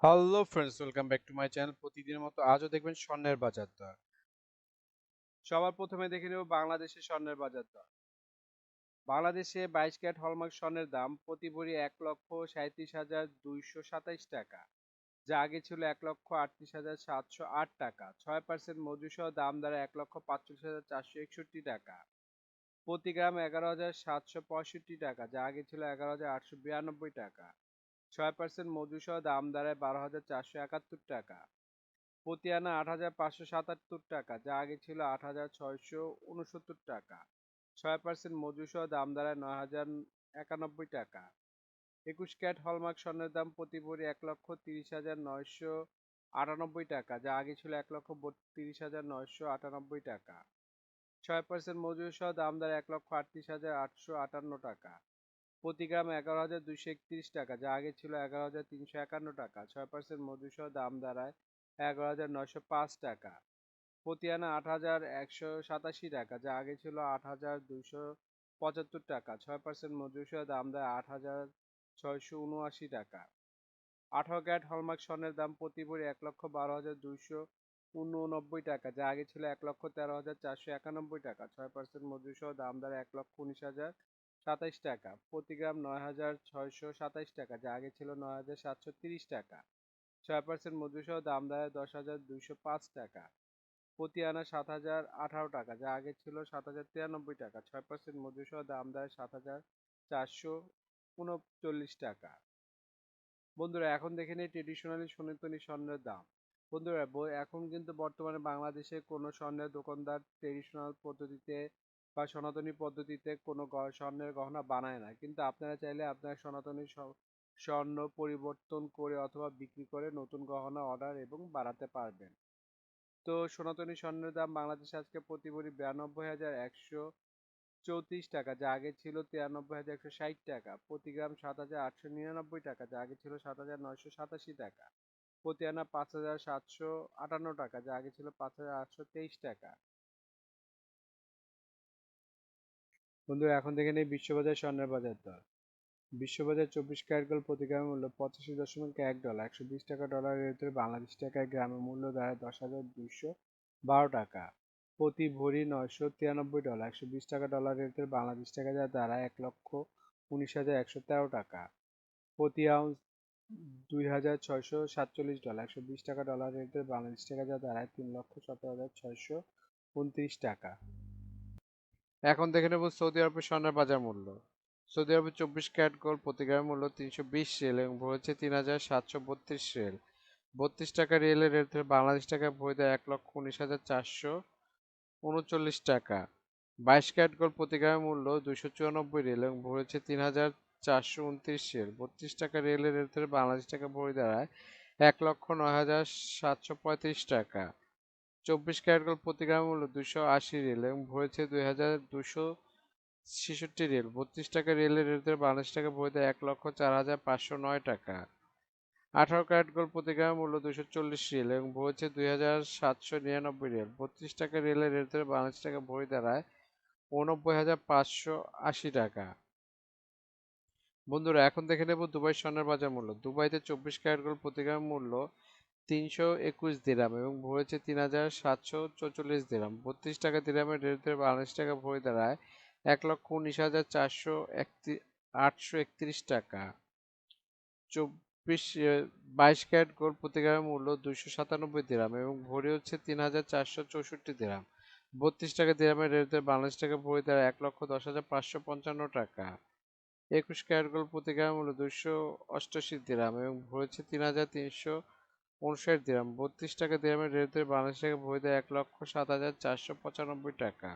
Hello friends, welcome back to my channel. প্রতিদিনের মতো আজও দেখবেন স্বর্ণের বাজার দর। সবার প্রথমে দেখে নেব বাংলাদেশের স্বর্ণের বাজার দর। বাংলাদেশে 22 ক্যারেট হলমার্ক স্বর্ণের দাম প্রতি ভরি 1,37,227 টাকা, যা আগে ছিল 1,38,708 টাকা। 6% মজুরিসহ দাম দাঁড়ায় 1,45,461 টাকা। প্রতি গ্রাম 11,765 টাকা, যা আগে ছিল 11,892 টাকা। 6% মজুরিসহ দাম দাঁড়ায় 12,471 টাকা। প্রতি আনা ৮,৫৭৭ টাকা, যা আগে ছিল ৮,৬৬৯ টাকা। ৬% মজুরিসহ দাম দাঁড়ায় ৯,০৯১ টাকা। ২১ ক্যারেট হলমার্ক স্বর্ণের দাম প্রতি ভরি ১,৩০,৯৯৮ টাকা, যা আগে ছিল ১,৩২,৯৯৮ টাকা। ৬% মজুরিসহ দাম দাঁড়ায় ১,৩৮,৮৫৮ টাকা। প্রতি গ্রাম ১১,২৩১ টাকা, যা আগে ছিল ১১,৩৫১ টাকা। ৬% মজুরিসহ দাম দাঁড়ায় ১১,৯০৫ টাকা। প্রতি আনা ৮,১৮৭ টাকা, যা আগে ছিল ৮,২৭৫ টাকা। ৬% মজুরিসহ দাম দাঁড়ায় ৮,৬৭৯ টাকা। ১৮ ক্যারেট হলমার্ক স্বর্ণের দাম প্রতি ভরি ১,১২,২৮৯ টাকা, যা আগে ছিল ১,১৩,৪৯১ টাকা। ৬% মজুরিসহ দাম দাঁড়ায় ১,১৯,০২৭ টাকা। প্রতি গ্রাম ৯,৬২৭ টাকা, যা আগে ছিল ৯,৭৩০ টাকা। ৬% মজুরিসহ দাম দাঁড়ায় ১০,২০৫ টাকা। প্রতি আনা ৭,০১৮ টাকা, যা আগে ছিল ৭,০৯৩ টাকা। ৬% মজুরিসহ দাম দাঁড়ায় ৭,৪৩৯ টাকা। বন্ধুরা, এখন দেখে নিই ট্রেডিশনালি সনাতনী স্বর্ণের দাম। বন্ধুরা, এখন কিন্তু বর্তমানে বাংলাদেশে কোনো স্বর্ণের দোকানদার ট্রেডিশনাল পদ্ধতিতে বা সনাতনী পদ্ধতিতে কোনো স্বর্ণের গহনা বানায় না, কিন্তু আপনারা চাইলে আপনার সনাতনী স্বর্ণ পরিবর্তন করে অথবা বিক্রি করে নতুন গহনা অর্ডার এবং বাড়াতে পারবেন। তো সনাতনী স্বর্ণের দাম বাংলাদেশে আজকে প্রতি ভরি ৯২,১৩৪ টাকা, যা আগে ছিল ৯৩,১৬০ টাকা। প্রতি গ্রাম ৭,৮৯৯ টাকা, যা আগে ছিল ৭,৯৮৭ টাকা। প্রতি আনা ৫,৭৫৮ টাকা, যা আগে ছিল ৫,৮২৩ টাকা। বন্ধুরা, এখন দেখে নেই বিশ্ববাজার স্বর্ণের বাজার দর। বিশ্ববাজার ২৪ ক্যারেট গোল্ড প্রতি গ্রামের মূল্য $৮৫.১, ১২০ টাকা ডলারের ভিতরে বাংলাদেশ টাকায় গ্রামের মূল্য দাঁড়ায় ১০,২১২ টাকা। প্রতি ভরি $৯৯৩, ১২০ টাকা ডলারের ভিতরে বাংলাদেশ টাকা যা দাঁড়ায় ১,১৯,১১৩ টাকা। প্রতি আউন্স $২,৬৪৭, ১২০ টাকা ডলারের ভিতরে বাংলাদেশ টাকা যা দাঁড়ায় ৩,১৭,৬২৯ টাকা। এখন দেখে নেব সৌদি আরবের স্বর্ণের বাজার মূল্য। সৌদি আরবে ২৪ ক্যারেট গোল্ড প্রতি গ্রামের মূল্য ৩২০ রিয়াল এবং ভরেছে ৩,৭৩২ রিয়াল। ৩২ টাকা রিয়েলের রেট ধরে বাংলাদেশ টাকায় ভরে দেয় ১,১৯,৪39 টাকা। ২২ ক্যারেট গোল্ড প্রতি গ্রামের মূল্য ২৯৪ রিয়াল এবং ভরেছে ৩,৪২৯ রিয়াল। ৩২ টাকা রিয়েলের রেট ধরে বাংলাদেশ টাকা ভরে দাঁড়ায় ১,০৯,৭৩৫ টাকা। ২৪ ক্যারেট গোল্ড প্রতি গ্রামের মূল্য ২৮০ রিয়াল এবং ভরেছে ২,২৬৬ রিয়াল। ৩২ টাকা রিয়েলের রেট ধরে বাংলাদেশ টাকা ভরে দেয় ১,০৪,৫০৯ টাকা। ১৮ ক্যারেট গোল্ড প্রতি গ্রামের মূল্য ২৪০ রিয়াল এবং ভরেছে ২,৭৯৯ রিয়াল। ৩২ টাকা রিয়েলের রেট ধরে বাংলাদেশ টাকা ভরে দাঁড়ায় ৮৯,৫৮০ টাকা। বন্ধুরা, এখন দেখে নেব দুবাই স্বর্ণের বাজার মূল্য। দুবাইতে ২৪ ক্যারেট গোল্ড প্রতি গ্রামের মূল্য ৩২১ দিরহাম এবং ভরেছে ৩,৭৪৪ দিরহাম। ৩২ টাকা দিরহামের রেট ধরে বাংলাদেশ টাকা ভরে দাঁড়ায় ১,১৯,৮৩১ টাকা। ২২ ক্যারেট গোল্ড প্রতি গ্রামের মূল্য ২৯৭ দিরহাম এবং ভরি হচ্ছে ৩,৪৬৪ দিরহাম। ৩২ টাকা দিরহামের রেট ধরে বাংলাদেশ টাকা ভরে দাঁড়ায় ১,১০,৫৫৫ টাকা। ২১ ক্যারেট গোল্ড প্রতি গ্রামের মূল্য ২৮৮ দিরহাম এবং ভরেছে ৩,৩৫৯ দিরহাম। ৩২ টাকা দিরহামের রেট ধরে বাংলাদেশ টাকা ভরে দেয় ১,০৭,৪৯৫ টাকা।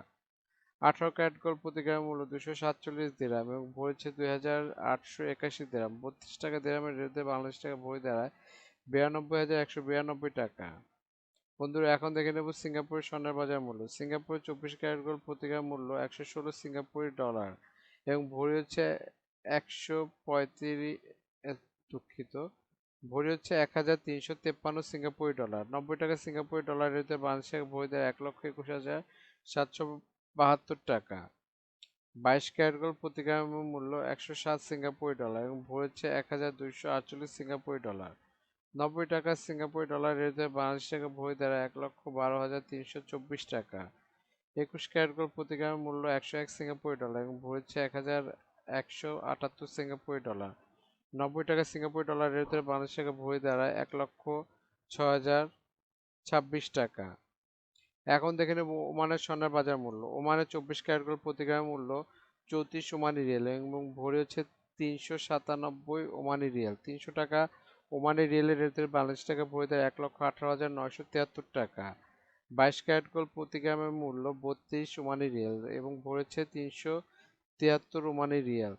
১৮ ক্যারেট গোল্ড প্রতি গ্রামের মূল্য ২৪৭ দিরহাম এবং ভরেছে ২,৮৮১ দিরহাম। ৩২ টাকা দিরহামের রেট ধরে বাংলাদেশ টাকা ভরে দাঁড়ায় ৯২,১৯২ টাকা। বন্ধুরা, এখন দেখে নেব সিঙ্গাপুরের স্বর্ণের বাজার মূল্য। সিঙ্গাপুরের ২৪ ক্যারেট গোল্ড প্রতি গ্রাম মূল্য ১১৬ সিঙ্গাপুরি ডলার এবং ভরি হচ্ছে ১৩৫ দুঃখিত ভরি হচ্ছে ১,৩৫৩ সিঙ্গাপুরি ডলার। ৯০ টাকা সিঙ্গাপুরি ডলার রেটে বাংলাদেশ টাকা ভরি দেয় ১,২১,৭৭২ টাকা। ২২ ক্যারেট গোল্ড প্রতি গ্রামের মূল্য ১০৭ সিঙ্গাপুরি ডলার এবং ভরি হচ্ছে ১,২৪৮ সিঙ্গাপুরি ডলার। 90 টাকা সিঙ্গাপুরি ডলার রেটে বাংলাদেশ টাকা ভরি দ্বারা 1,12,324 টাকা। 21 ক্যারেট গোল্ড প্রতি গ্রামের মূল্য 101 সিঙ্গাপুরি ডলার এবং ভরি হচ্ছে 1,178 সিঙ্গাপুরি ডলার। 90 টাকা সিঙ্গাপুরি ডলার রেটে বাংলাদেশ টাকা ভরি দ্বারা 1,06,026 টাকা। এখন দেখে নেব ওমানের স্বর্ণের বাজার মূল্য। ওমানের 24 ক্যারেট গোল্ড প্রতি গ্রামের মূল্য 34 ওমানি রিয়াল এবং ভরি হচ্ছে 397 ওমানি রিয়াল। 300 টাকা ওমানি রিয়ালের রেটে বাংলাদেশ টাকা ভরি দ্বারা 1,18,973 টাকা। 22 ক্যারেট গোল্ড প্রতি গ্রামের মূল্য 32 ওমানি রিয়াল এবং ভরি হচ্ছে 373 ওমানি রিয়াল।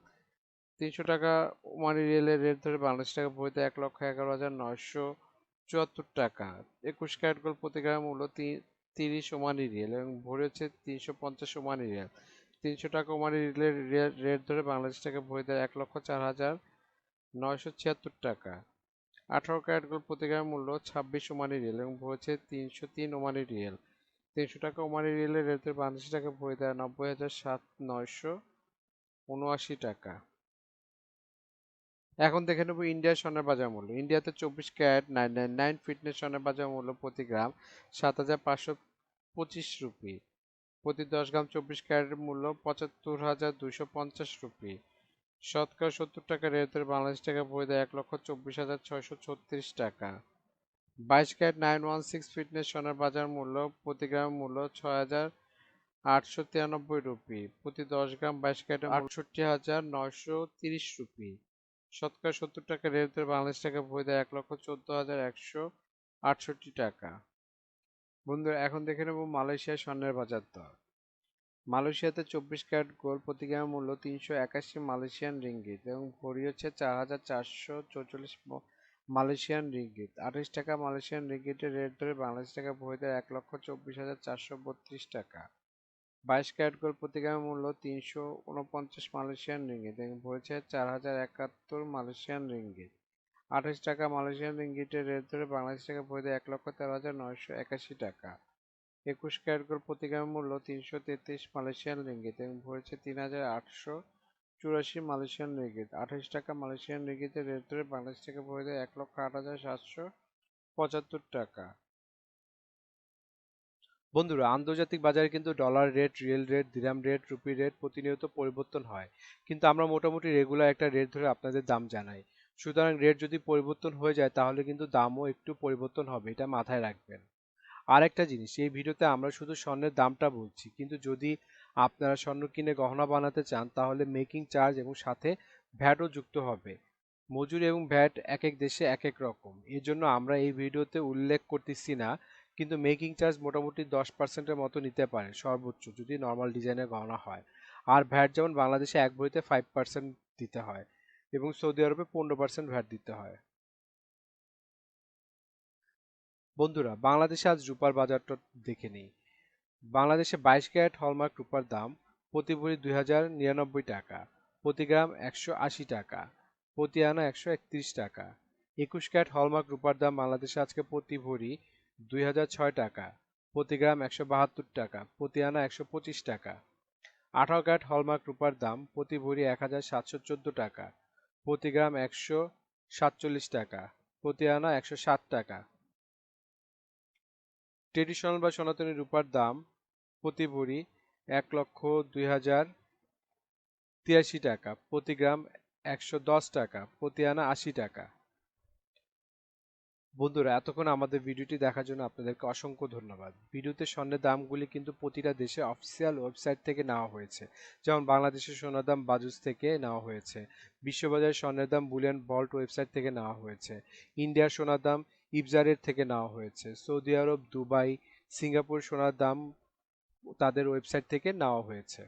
300 টাকা ওমানি রিয়ালের রেট ধরে বাংলাদেশ টাকা ভরি দ্বারা 1,11,974 টাকা। 21 ক্যারেট গোল্ড প্রতি গ্রামের মূল্য 30 ওমানি রিয়াল এবং ভরি হচ্ছে 350 ওমানি রিয়াল। 300 টাকা ওমানি রিয়ালের রেট ধরে বাংলাদেশ টাকা ভরি দ্বারা 1,04,976 টাকা। 18 ক্যারেট গোল্ড প্রতি গ্রামের মূল্য 26 ওমানি রিয়াল এবং ভরি হচ্ছে 303 ওমানি রিয়াল। 300 টাকা ওমানি রিয়ালের রেট ধরে বাংলাদেশ টাকা ভরি দ্বারা 90,979 টাকা। এখন দেখে নেব ইন্ডিয়ার স্বর্ণের বাজার মূল্য। ইন্ডিয়াতে 24 ক্যারেট 999 ফিটনেস স্বর্ণের বাজার মূল্য প্রতি গ্রাম 7,525 রুপি। প্রতি 10 গ্রাম 24 ক্যারেটের মূল্য 75,250 রুপি। শতকরা 70 টাকা রেটের বাংলাদেশ টাকা ভরি দেয় 1,24,636 টাকা। 22 ক্যারেট 916 ফিটনেস সোনার বাজার মূল্য প্রতি গ্রামের মূল্য 6,893 রুপি। প্রতি 10 গ্রাম 22 ক্যারেট 68,930 রুপি। শতকরা 70 টাকা রেটের বাংলাদেশ টাকা ভরি দেয় 1,14,168 টাকা। বন্ধুরা এখন দেখে নেব মালয়েশিয়ার স্বর্ণের বাজার দর। মালয়েশিয়াতে 24 ক্যারেট গোল্ড প্রতি গ্রামের মূল্য 381 মালয়েশিয়ান রিঙ্গিত এবং ভরি হচ্ছে 4,444 মালয়েশিয়ান রিঙ্গিত। 28 টাকা মালয়েশিয়ান রিঙ্গিতের রেট ধরে বাংলাদেশ টাকা ভরি দেয় 1,24,432 টাকা। 22 ক্যারেট গোল্ড প্রতি গ্রামের মূল্য 349 মালয়েশিয়ান রিঙ্গিত এবং ভরেছে 4,071 মালয়েশিয়ান রিঙ্গিত। 28 টাকা মালয়েশিয়ান রিঙ্গিতের রেট ধরে বাংলাদেশ টাকা ভরি দেয় 1,13,981 টাকা। 21 ক্যারেট গোল্ড প্রতি গ্রামের মূল্য 333 মালয়েশিয়ান রিঙ্গিত এবং ভরেছে 3,884 মালয়েশিয়ান রিঙ্গিত। 28 টাকা মালয়েশিয়ান রিঙ্গিতের রেট ধরে বাংলাদেশ টাকা ভরি দেয় 1,08,775 টাকা। বন্ধুরা, আন্তর্জাতিক বাজারে কিন্তু ডলার রেট, রিয়েল রেট, দিরহাম রেট, রুপি রেট প্রতিনিয়ত পরিবর্তন হয়, কিন্তু আমরা মোটামুটি রেগুলার একটা রেট ধরে আপনাদের দাম জানাই। সুতরাং রেট যদি পরিবর্তন হয়ে যায় তাহলে কিন্তু দামও একটু পরিবর্তন হবে, এটা মাথায় রাখবেন। আর একটা জিনিস, এই ভিডিওতে আমরা শুধু স্বর্ণের দামটা বলছি, কিন্তু যদি আপনারা স্বর্ণ কিনে গহনা বানাতে চান তাহলে মেকিং চার্জ এবং সাথে ভ্যাটও যুক্ত হবে। মজুরি এবং ভ্যাট এক এক দেশে এক এক রকম, এর জন্য আমরা এই ভিডিওতে উল্লেখ করতেছি না, কিন্তু মেকিং চার্জ মোটামুটি 10%-এর মতো নিতে পারে সর্বোচ্চ, যদি নর্মাল ডিজাইনের গহনা হয়। আর ভ্যাট যেমন বাংলাদেশে এক ভরিতে 5% দিতে হয় এবং সৌদি আরবে 15% ভ্যাট দিতে হয়। বন্ধুরা, বাংলাদেশে আজ রূপার বাজারটা দেখে নিই। বাংলাদেশে 22 ক্যারেট হলমার্ক রূপার দাম প্রতি ভরি 2,099 টাকা, প্রতি গ্রাম 180 টাকা, প্রতি আনা 131 টাকা। 21 ক্যারেট হলমার্ক রূপার দাম বাংলাদেশে আজকে প্রতি ভরি 2,006 টাকা, প্রতি গ্রাম 172 টাকা, প্রতি আনা 125 টাকা। 18 ক্যারেট হলমার্ক রূপার দাম প্রতি ভরি 1,714 টাকা, প্রতি গ্রাম 147 টাকা, প্রতি আনা 160 টাকা। ট্রেডিশনাল বা সনাতনী রূপার দাম প্রতি ভরি 1,02,083 টাকা, প্রতি গ্রাম 110 টাকা, প্রতি আনা 80 টাকা। বন্ধুরা, এতক্ষণ আমাদের ভিডিওটি দেখার জন্য আপনাদেরকে অসংখ্য ধন্যবাদ। ভিডিওতে স্বর্ণের দামগুলি কিন্তু প্রতিটা দেশে অফিসিয়াল ওয়েবসাইট থেকে নেওয়া হয়েছে, যেমন বাংলাদেশের সোনার দাম বাজুস থেকে নেওয়া হয়েছে, বিশ্ববাজার স্বর্ণের দাম বুলিয়ান ভল্ট ওয়েবসাইট থেকে নেওয়া হয়েছে, ইন্ডিয়ার সোনার দাম ইবজারের থেকে নেওয়া হয়েছে, সৌদি আরব, দুবাই, সিঙ্গাপুর সোনার দাম তাদের ওয়েবসাইট থেকে নেওয়া হয়েছে।